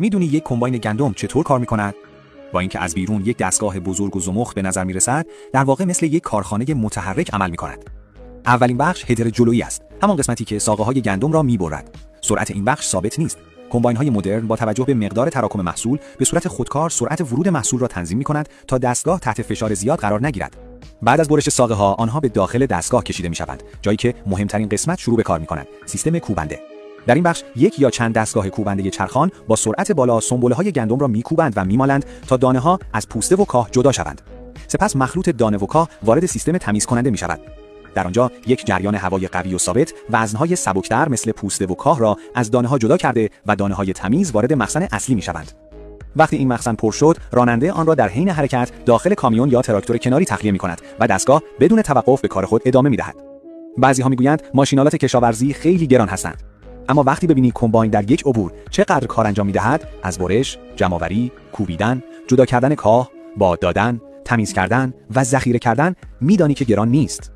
میدونی یک کمباین گندم چطور کار میکند؟ با اینکه از بیرون یک دستگاه بزرگ و زمخت به نظر میرسد، در واقع مثل یک کارخانه متحرک عمل میکند. اولین بخش هدر جلویی است، همان قسمتی که ساقه‌های گندم را میبرد. سرعت این بخش ثابت نیست. کمباین‌های مدرن با توجه به مقدار تراکم محصول به صورت خودکار سرعت ورود محصول را تنظیم می‌کنند تا دستگاه تحت فشار زیاد قرار نگیرد. بعد از برش ساقه‌ها آنها به داخل دستگاه کشیده می‌شوند، جایی که مهمترین قسمت شروع به کار می‌کند، سیستم کوبنده. در این بخش یک یا چند دستگاه کوبنده چرخان با سرعت بالا سنبله‌های گندم را می‌کوبند و می‌مالند تا دانه‌ها از پوسته و کاه جدا شوند. سپس مخلوط دانه و کاه وارد سیستم تمیز کننده می‌شود. در آنجا یک جریان هوای قوی و ثابت وزن‌های سبکتر مثل پوسته و کاه را از دانه‌ها جدا کرده و دانه‌های تمیز وارد مخزن اصلی می‌شوند. وقتی این مخزن پر شد، راننده آن را در حین حرکت داخل کامیون یا تراکتور کناری تخلیه می‌کند و دستگاه بدون توقف به کار خود ادامه می‌دهد. بعضی‌ها می‌گویند ماشین‌آلات کشاورزی خیلی گران هستند. اما وقتی ببینی کمباین در یک عبور چقدر کار انجام می‌دهد، از برش، جمع‌آوری، کوبیدن، جدا کردن کاه، باد دادن، تمیز کردن و ذخیره کردن، می‌دانی که گران نیست.